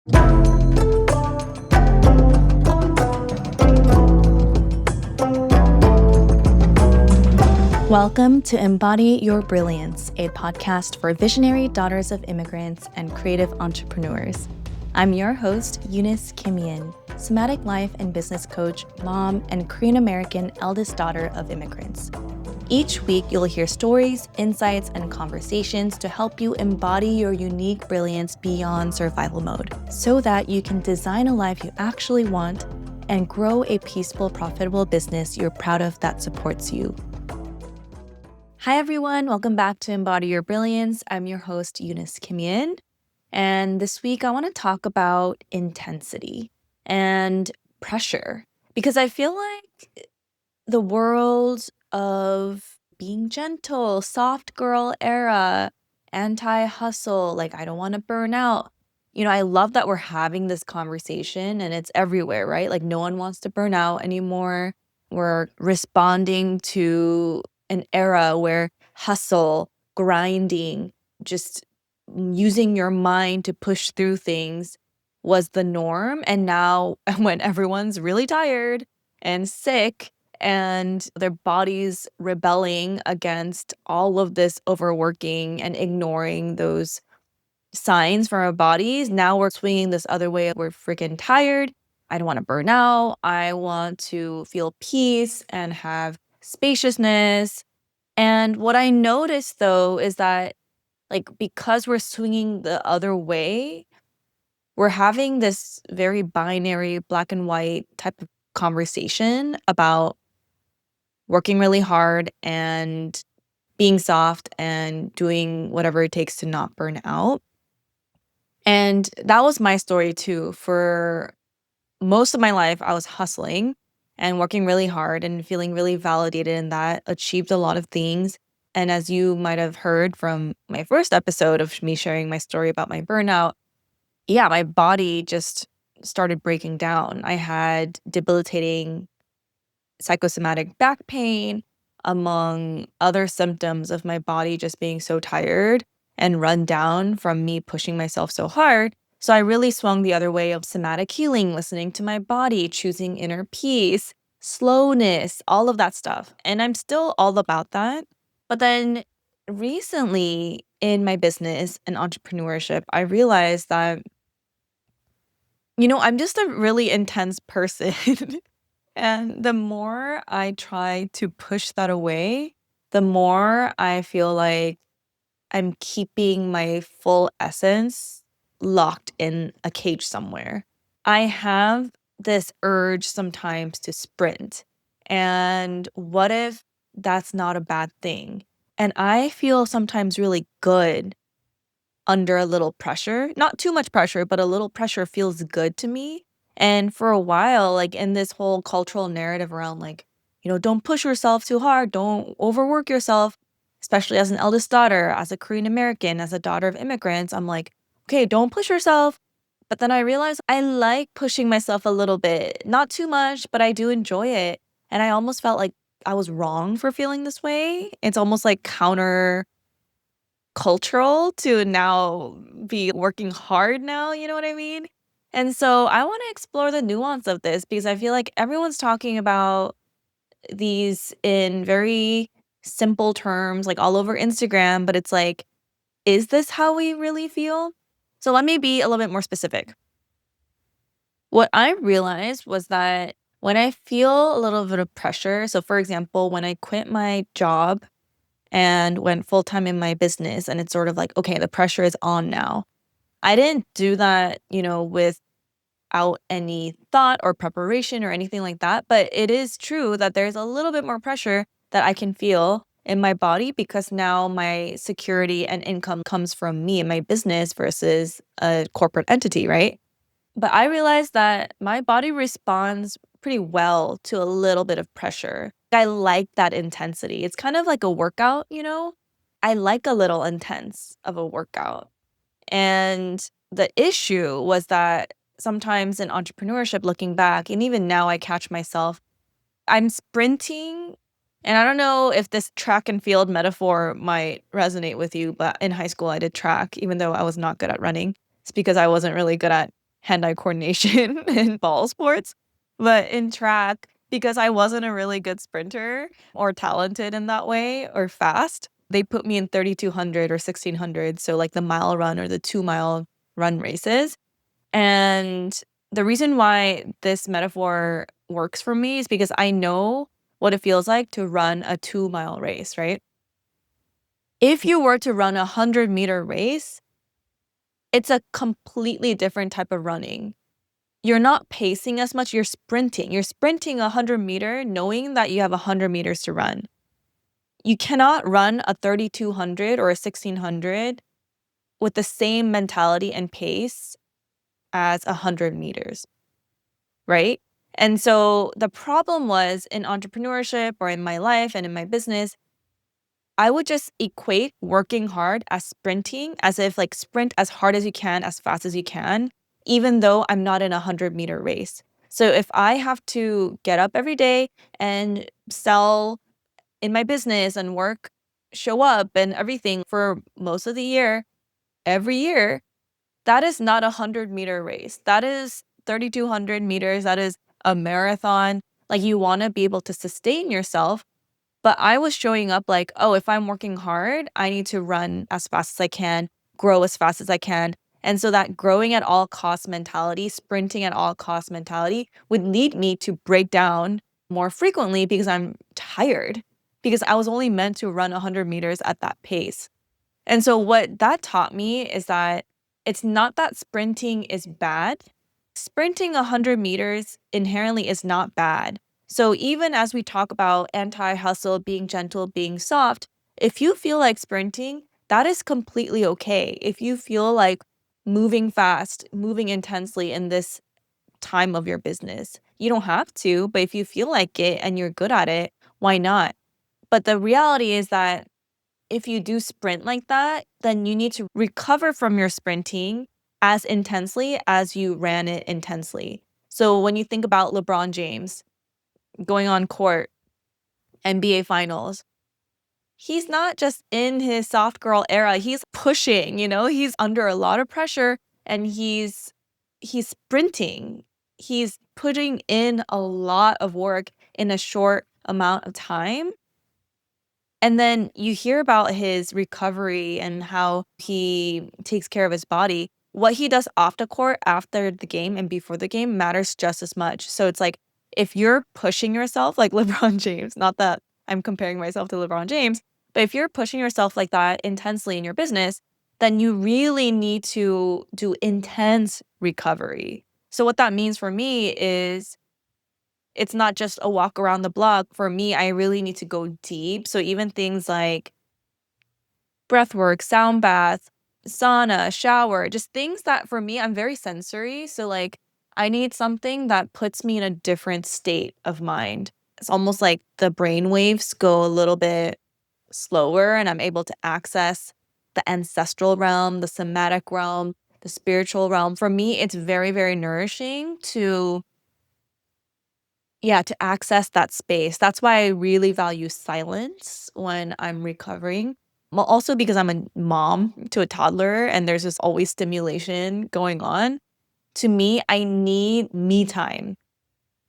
Welcome to Embody Your Brilliance, a podcast for visionary daughters of immigrants and creative entrepreneurs. I'm your host, Eunice Kimian, somatic life and business coach, mom, and Korean American eldest daughter of immigrants. Each week, you'll hear stories, insights, and conversations to help you embody your unique brilliance beyond survival mode, so that you can design a life you actually want and grow a peaceful, profitable business you're proud of that supports you. Hi, everyone. Welcome back to Embody Your Brilliance. I'm your host, Eunice Kimian. And this week, I want to talk about intensity and pressure, because I feel like the world of being gentle, soft girl era, anti-hustle, like I don't want to burn out. I love that we're having this conversation and it's everywhere, right? Like no one wants to burn out anymore. We're responding to an era where hustle, grinding, just using your mind to push through things was the norm. And now when everyone's really tired and sick and their bodies rebelling against all of this overworking and ignoring those signs from our bodies, now we're swinging this other way. We're freaking tired. I don't want to burn out. I want to feel peace and have spaciousness. And what I noticed though is that because we're swinging the other way, we're having this very binary black and white type of conversation about working really hard and being soft and doing whatever it takes to not burn out. And that was my story too. For most of my life, I was hustling and working really hard and feeling really validated in that, achieved a lot of things. And as you might have heard from my first episode of me sharing my story about my burnout, yeah, my body just started breaking down. I had debilitating psychosomatic back pain, among other symptoms of my body just being so tired and run down from me pushing myself so hard. So I really swung the other way of somatic healing, listening to my body, choosing inner peace, slowness, all of that stuff. And I'm still all about that. But then recently in my business and entrepreneurship, I realized that, I'm just a really intense person. And the more I try to push that away, the more I feel like I'm keeping my full essence locked in a cage somewhere. I have this urge sometimes to sprint. And what if that's not a bad thing? And I feel sometimes really good under a little pressure. Not too much pressure, but a little pressure feels good to me. And for a while, in this whole cultural narrative around don't push yourself too hard, don't overwork yourself, especially as an eldest daughter, as a Korean American, as a daughter of immigrants, I'm like, okay, don't push yourself. But then I realized I like pushing myself a little bit, not too much, but I do enjoy it. And I almost felt like I was wrong for feeling this way. It's almost like counter cultural to now be working hard now, you know what I mean? And so I want to explore the nuance of this because I feel like everyone's talking about these in very simple terms, like all over Instagram, but it's like, is this how we really feel? So let me be a little bit more specific. What I realized was that when I feel a little bit of pressure, so for example, when I quit my job and went full-time in my business and it's sort of like, okay, the pressure is on now. I didn't do that, without any thought or preparation or anything like that. But it is true that there's a little bit more pressure that I can feel in my body because now my security and income comes from me and my business versus a corporate entity, right? But I realized that my body responds pretty well to a little bit of pressure. I like that intensity. It's kind of like a workout, I like a little intense of a workout. And the issue was that sometimes in entrepreneurship, looking back, and even now I catch myself, I'm sprinting. And I don't know if this track and field metaphor might resonate with you, but in high school I did track, even though I was not good at running. It's because I wasn't really good at hand-eye coordination in ball sports. But in track, because I wasn't a really good sprinter or talented in that way or fast, they put me in 3,200 or 1,600. So like the mile run or the 2 mile run races. And the reason why this metaphor works for me is because I know what it feels like to run a 2 mile race, right? If you were to run a 100-meter race, it's a completely different type of running. You're not pacing as much, you're sprinting. You're sprinting 100-meter knowing that you have 100 meters to run. You cannot run a 3,200 or a 1,600 with the same mentality and pace as 100 meters, right? And so the problem was in entrepreneurship or in my life and in my business, I would just equate working hard as sprinting, as if like sprint as hard as you can, as fast as you can, even though I'm not in a 100-meter race. So if I have to get up every day and sell in my business and work, show up and everything for most of the year, every year, that is not a 100-meter race. That is 3,200 meters. That is a marathon. Like you want to be able to sustain yourself. But I was showing up like, oh, if I'm working hard, I need to run as fast as I can, grow as fast as I can. And so that growing at all cost mentality, sprinting at all cost mentality would lead me to break down more frequently because I'm tired, because I was only meant to run 100 meters at that pace. And so what that taught me is that it's not that sprinting is bad. Sprinting 100 meters inherently is not bad. So even as we talk about anti-hustle, being gentle, being soft, if you feel like sprinting, that is completely okay. If you feel like moving fast, moving intensely in this time of your business, you don't have to, but if you feel like it and you're good at it, why not? But the reality is that if you do sprint like that, then you need to recover from your sprinting as intensely as you ran it intensely. So when you think about LeBron James going on court, NBA finals, he's not just in his soft girl era, he's pushing, he's under a lot of pressure and he's sprinting. He's putting in a lot of work in a short amount of time. And then you hear about his recovery and how he takes care of his body. What he does off the court after the game and before the game matters just as much. So it's like if you're pushing yourself like LeBron James, not that I'm comparing myself to LeBron James, but if you're pushing yourself like that intensely in your business, then you really need to do intense recovery. So what that means for me is it's not just a walk around the block. For me, I really need to go deep. So even things like breath work, sound bath, sauna, shower, just things that for me, I'm very sensory. So like I need something that puts me in a different state of mind. It's almost like the brain waves go a little bit slower and I'm able to access the ancestral realm, the somatic realm, the spiritual realm. For me, it's very, very nourishing to access that space. That's why I really value silence when I'm recovering. Well, also because I'm a mom to a toddler and there's just always stimulation going on. To me, I need me time.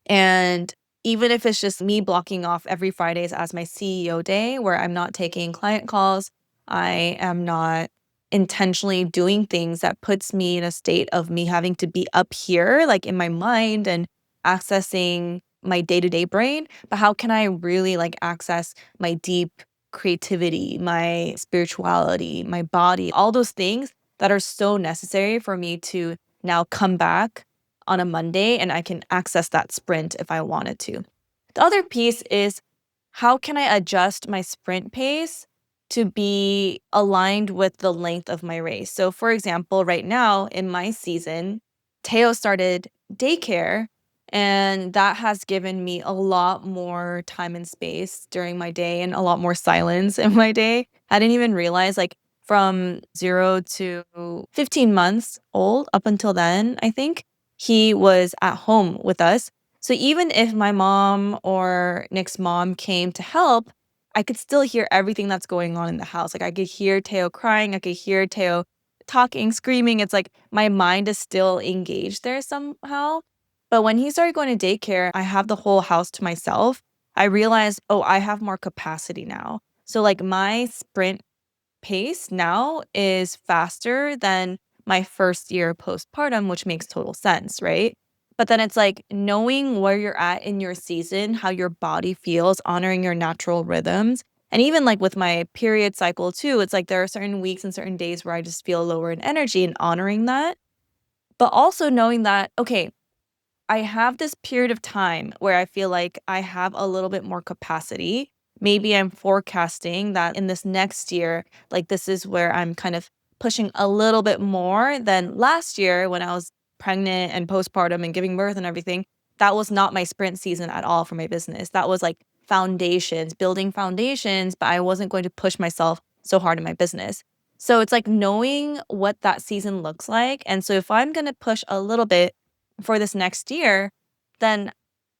And even if it's just me blocking off every Fridays as my CEO day where I'm not taking client calls, I am not intentionally doing things that puts me in a state of me having to be up here, like in my mind and accessing my day-to-day brain, but how can I really like access my deep creativity, my spirituality, my body, all those things that are so necessary for me to now come back on a Monday and I can access that sprint if I wanted to. The other piece is how can I adjust my sprint pace to be aligned with the length of my race? So, for example, right now in my season, Teo started daycare, and that has given me a lot more time and space during my day and a lot more silence in my day. I didn't even realize, like, from 0 to 15 months old, up until then, I think, he was at home with us. So even if my mom or Nick's mom came to help, I could still hear everything that's going on in the house. Like I could hear Teo crying. I could hear Teo talking, screaming. It's like my mind is still engaged there somehow. But when he started going to daycare, I have the whole house to myself. I realized, oh, I have more capacity now. So like my sprint pace now is faster than my first year postpartum, which makes total sense, right? But then it's like knowing where you're at in your season, how your body feels, honoring your natural rhythms. And even like with my period cycle too, it's like there are certain weeks and certain days where I just feel lower in energy and honoring that. But also knowing that, okay, I have this period of time where I feel like I have a little bit more capacity. Maybe I'm forecasting that in this next year, like this is where I'm kind of pushing a little bit more than last year when I was pregnant and postpartum and giving birth and everything. That was not my sprint season at all for my business. That was like foundations, building foundations, but I wasn't going to push myself so hard in my business. So it's like knowing what that season looks like. And so if I'm going to push a little bit for this next year, then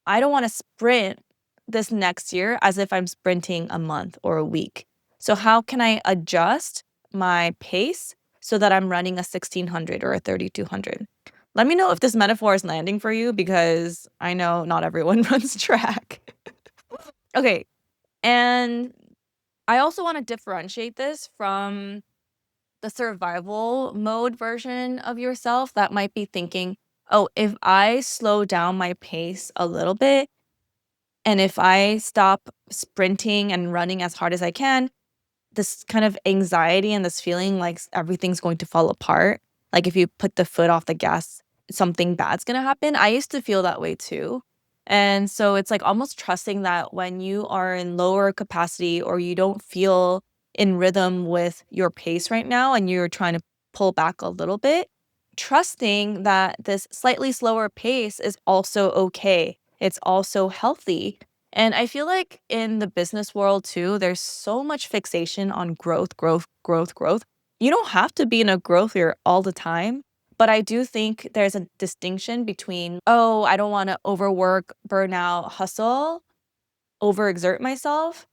I don't want to sprint this next year as if I'm sprinting a month or a week. So how can I adjust my pace so that I'm running a 1600 or a 3200? Let me know if this metaphor is landing for you because I know not everyone runs track. Okay. And I also want to differentiate this from the survival mode version of yourself that might be thinking, oh, if I slow down my pace a little bit and if I stop sprinting and running as hard as I can, this kind of anxiety and this feeling like everything's going to fall apart. Like if you put the foot off the gas, something bad's going to happen. I used to feel that way too. And so it's like almost trusting that when you are in lower capacity or you don't feel in rhythm with your pace right now and you're trying to pull back a little bit, trusting that this slightly slower pace is also okay. It's also healthy. And I feel like in the business world too, there's so much fixation on growth, growth, growth, growth. You don't have to be in a growth year all the time. But I do think there's a distinction between, oh, I don't want to overwork, burn out, hustle, overexert myself.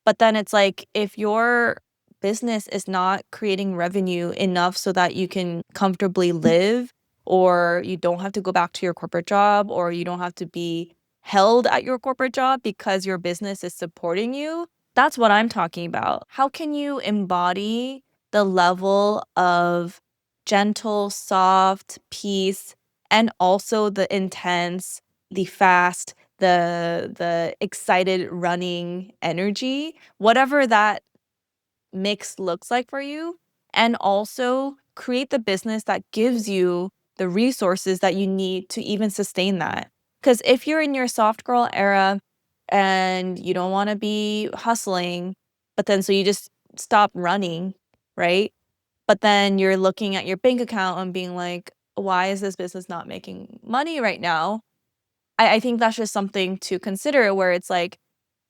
But then it's like if your business is not creating revenue enough so that you can comfortably live, or you don't have to go back to your corporate job, or you don't have to be held at your corporate job because your business is supporting you, that's what I'm talking about. How can you embody the level of gentle, soft peace and also the intense, the fast, the excited running energy, whatever that mix looks like for you, and also create the business that gives you the resources that you need to even sustain that. Because if you're in your soft girl era and you don't want to be hustling, but then so you just stop running, right? But then you're looking at your bank account and being like, why is this business not making money right now? I think that's just something to consider where it's like,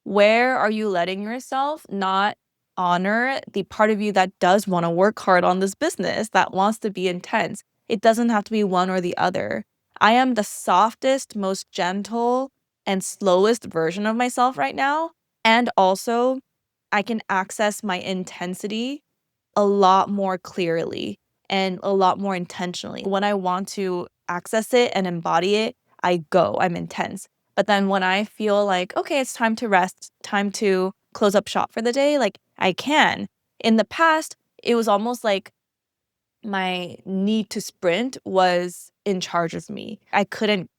where are you letting yourself not honor the part of you that does want to work hard on this business, that wants to be intense? It doesn't have to be one or the other. I am the softest, most gentle, and slowest version of myself right now. And also, I can access my intensity a lot more clearly and a lot more intentionally. When I want to access it and embody it, I go, I'm intense. But then when I feel like, okay, it's time to rest, time to close up shop for the day, like I can. In the past, it was almost like my need to sprint was in charge of me. I couldn't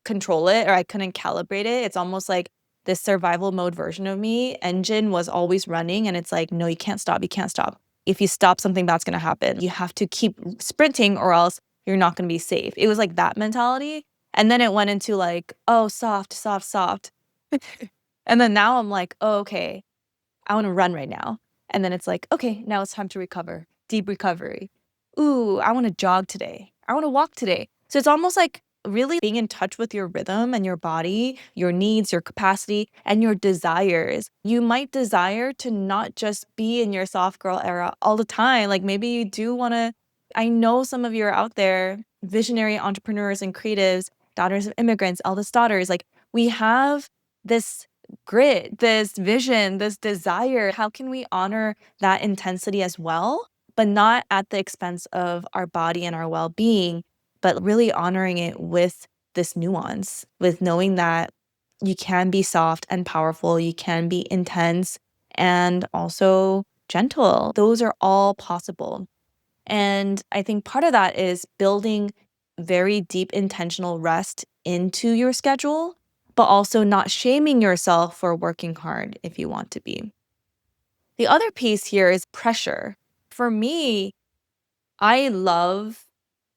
control it or I couldn't calibrate it. It's almost like this survival mode version of me engine was always running and it's like, no, you can't stop. You can't stop. If you stop, something bad's going to happen. You have to keep sprinting or else you're not going to be safe. It was like that mentality. And then it went into like, oh, soft, soft, soft. And then now I'm like, oh, okay, I want to run right now. And then it's like, okay, now it's time to recover. Deep recovery. Ooh, I want to jog today. I want to walk today. So it's almost like really being in touch with your rhythm and your body, your needs, your capacity, and your desires. You might desire to not just be in your soft girl era all the time. Like maybe you do want to, I know some of you are out there, visionary entrepreneurs and creatives, daughters of immigrants, eldest daughters. Like we have this grit, this vision, this desire. How can we honor that intensity as well? but not at the expense of our body and our well-being, but really honoring it with this nuance, with knowing that you can be soft and powerful, you can be intense and also gentle. Those are all possible. And I think part of that is building very deep intentional rest into your schedule, but also not shaming yourself for working hard if you want to be. The other piece here is pressure. For me, I love,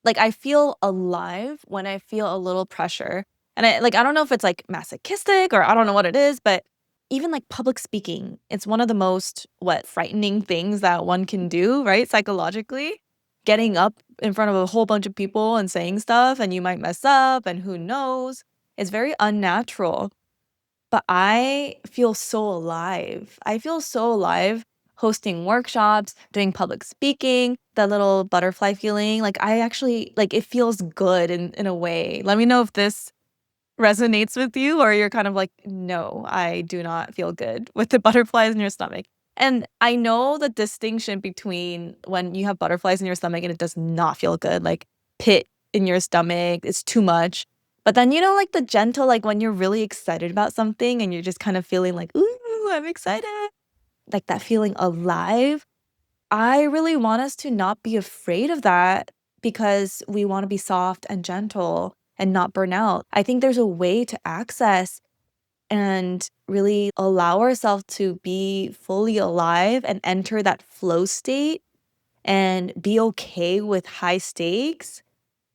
like, I feel alive when I feel a little pressure. And I don't know if it's like masochistic or I don't know what it is, but even like public speaking, it's one of the most, frightening things that one can do, right? Psychologically. Getting up in front of a whole bunch of people and saying stuff, and you might mess up, and who knows? It's very unnatural. But I feel so alive. I feel so alive hosting workshops, doing public speaking, that little butterfly feeling. Like I actually like it feels good in a way. Let me know if this resonates with you or you're kind of like, no, I do not feel good with the butterflies in your stomach. And I know the distinction between when you have butterflies in your stomach and it does not feel good, like pit in your stomach, it's too much. But then, like the gentle, like when you're really excited about something and you're just kind of feeling like, ooh, I'm excited, like that feeling alive. I really want us to not be afraid of that because we want to be soft and gentle and not burn out. I think there's a way to access and really allow ourselves to be fully alive and enter that flow state and be okay with high stakes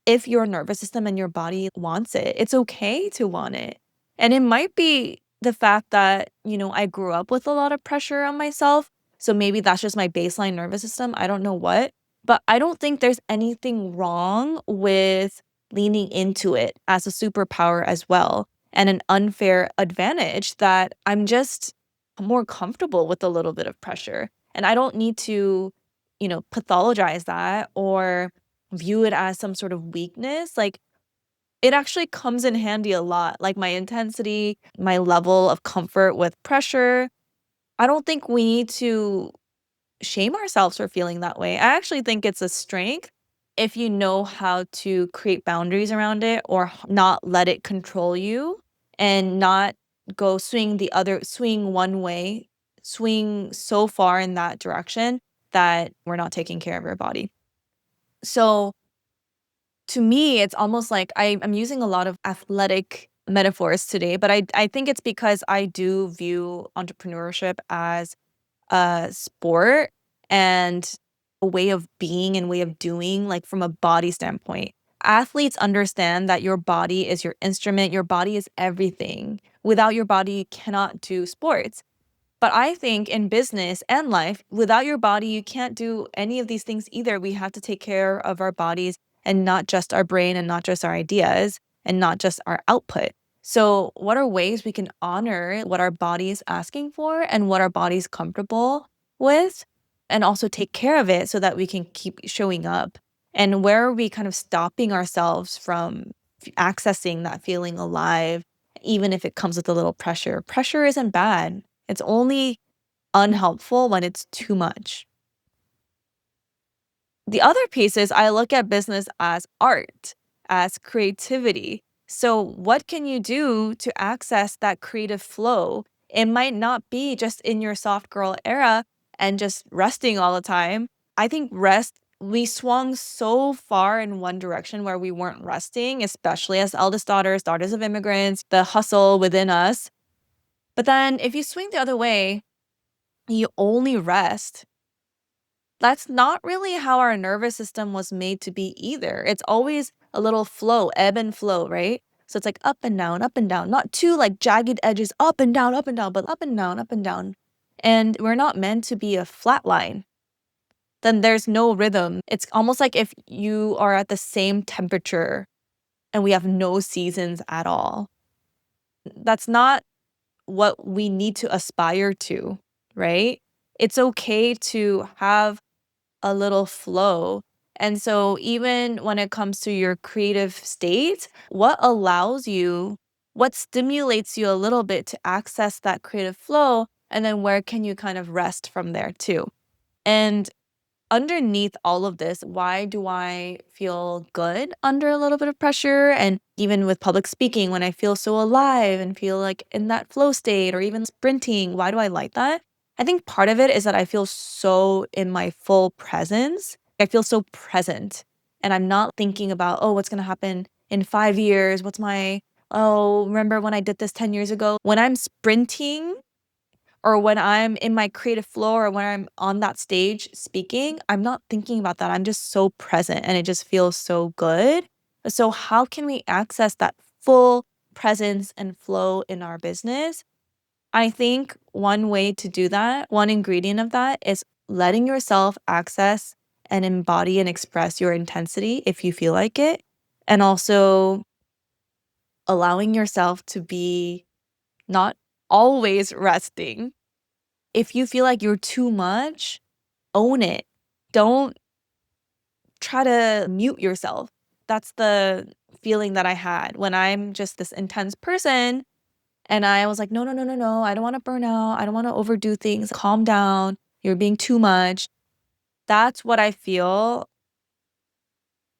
if your nervous system and your body wants it. It's okay to want it. And it might be the fact that, I grew up with a lot of pressure on myself. So maybe that's just my baseline nervous system. I don't know what. But I don't think there's anything wrong with leaning into it as a superpower as well and an unfair advantage that I'm just more comfortable with a little bit of pressure. And I don't need to, pathologize that or view it as some sort of weakness. Like it actually comes in handy a lot. Like my intensity, my level of comfort with pressure. I don't think we need to shame ourselves for feeling that way. I actually think it's a strength if you know how to create boundaries around it or not let it control you and not go swing one way, swing so far in that direction that we're not taking care of your body. So to me, it's almost like I'm using a lot of athletic metaphors today, but I think it's because I do view entrepreneurship as a sport and a way of being and way of doing, like from a body standpoint. Athletes understand that your body is your instrument, your body is everything. Without your body, you cannot do sports. But I think in business and life, without your body, you can't do any of these things either. We have to take care of our bodies and not just our brain and not just our ideas and not just our output. So, what are ways we can honor what our body is asking for and what our body's comfortable with, and also take care of it so that we can keep showing up? And where are we kind of stopping ourselves from accessing that feeling alive, even if it comes with a little pressure? Pressure isn't bad. It's only unhelpful when it's too much. The other piece is I look at business as art, as creativity. So, what can you do to access that creative flow? It might not be just in your soft girl era and just resting all the time. I think we swung so far in one direction where we weren't resting, especially as eldest daughters, daughters of immigrants, the hustle within us. But then if you swing the other way, you only rest. That's not really how our nervous system was made to be either. It's always a little flow, ebb and flow, right? So it's like up and down, not two like jagged edges, up and down, but up and down, up and down. And we're not meant to be a flat line. Then there's no rhythm. It's almost like if you are at the same temperature and we have no seasons at all. That's not what we need to aspire to, right? It's okay to have a little flow. And so, even when it comes to your creative state, what stimulates you a little bit to access that creative flow? And then, where can you kind of rest from there too? And underneath all of this, why do I feel good under a little bit of pressure? And even with public speaking, when I feel so alive and feel like in that flow state, or even sprinting, why do I like that? I think part of it is that I feel so in my full presence. I feel so present, and I'm not thinking about, oh, what's going to happen in 5 years? Oh, remember when I did this 10 years ago? When I'm sprinting, or when I'm in my creative flow, or when I'm on that stage speaking, I'm not thinking about that. I'm just so present, and it just feels so good. So how can we access that full presence and flow in our business? I think one way to do that, one ingredient of that, is letting yourself access and embody and express your intensity if you feel like it. And also allowing yourself to be not always resting. If you feel like you're too much, own it. Don't try to mute yourself. That's the feeling that I had when I'm just this intense person. And I was like, no, no, no, no, no. I don't want to burn out. I don't want to overdo things. Calm down. You're being too much. That's what I feel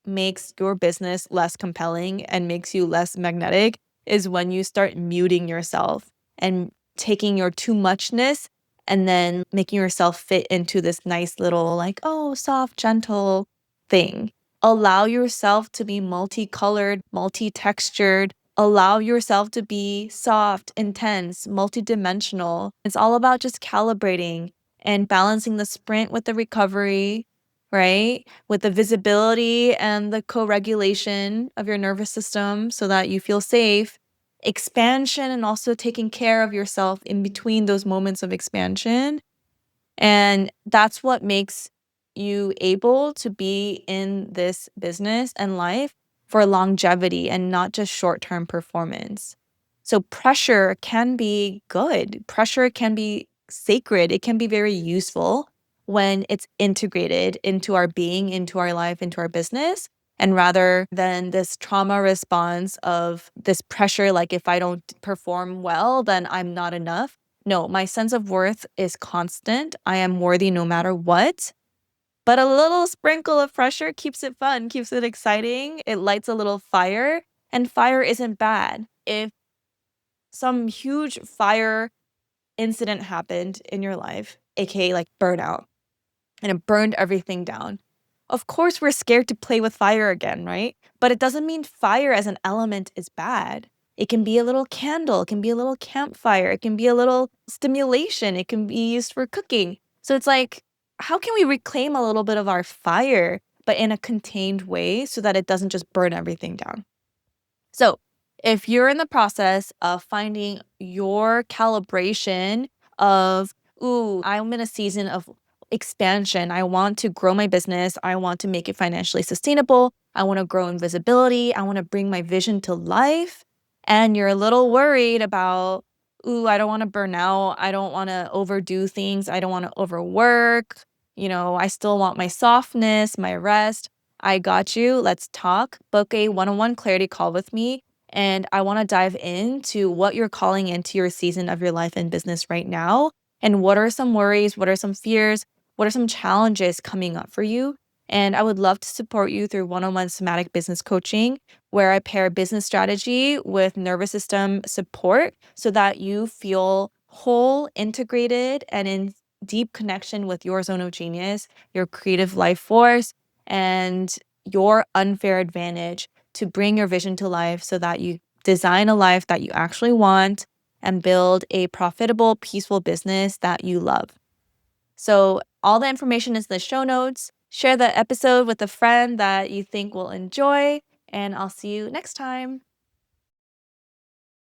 makes your business less compelling and makes you less magnetic, is when you start muting yourself and taking your too muchness and then making yourself fit into this nice little, like, oh, soft, gentle thing. Allow yourself to be multicolored, multi-textured. Allow yourself to be soft, intense, multidimensional. It's all about just calibrating and balancing the sprint with the recovery, right? With the visibility and the co-regulation of your nervous system so that you feel safe. Expansion, and also taking care of yourself in between those moments of expansion. And that's what makes you able to be in this business and life for longevity and not just short-term performance. So pressure can be good. Pressure can be sacred. It can be very useful when it's integrated into our being, into our life, into our business. And rather than this trauma response of this pressure, like if I don't perform well, then I'm not enough. No, my sense of worth is constant. I am worthy no matter what. But a little sprinkle of pressure keeps it fun, keeps it exciting. It lights a little fire, and fire isn't bad. If some huge fire incident happened in your life, aka like burnout, and it burned everything down, of course we're scared to play with fire again, right? But it doesn't mean fire as an element is bad. It can be a little candle, it can be a little campfire, it can be a little stimulation, it can be used for cooking. So it's like, how can we reclaim a little bit of our fire, but in a contained way so that it doesn't just burn everything down? So if you're in the process of finding your calibration of, ooh, I'm in a season of expansion. I want to grow my business. I want to make it financially sustainable. I want to grow in visibility. I want to bring my vision to life. And you're a little worried about, ooh, I don't want to burn out. I don't want to overdo things. I don't want to overwork. I still want my softness, my rest. I got you. Let's talk. Book a one-on-one clarity call with me. And I want to dive into what you're calling into your season of your life and business right now. And what are some worries? What are some fears? What are some challenges coming up for you? And I would love to support you through one-on-one somatic business coaching, where I pair business strategy with nervous system support so that you feel whole, integrated, and in deep connection with your zone of genius, your creative life force, and your unfair advantage to bring your vision to life so that you design a life that you actually want and build a profitable, peaceful business that you love. So all the information is in the show notes. Share the episode with a friend that you think will enjoy, and I'll see you next time.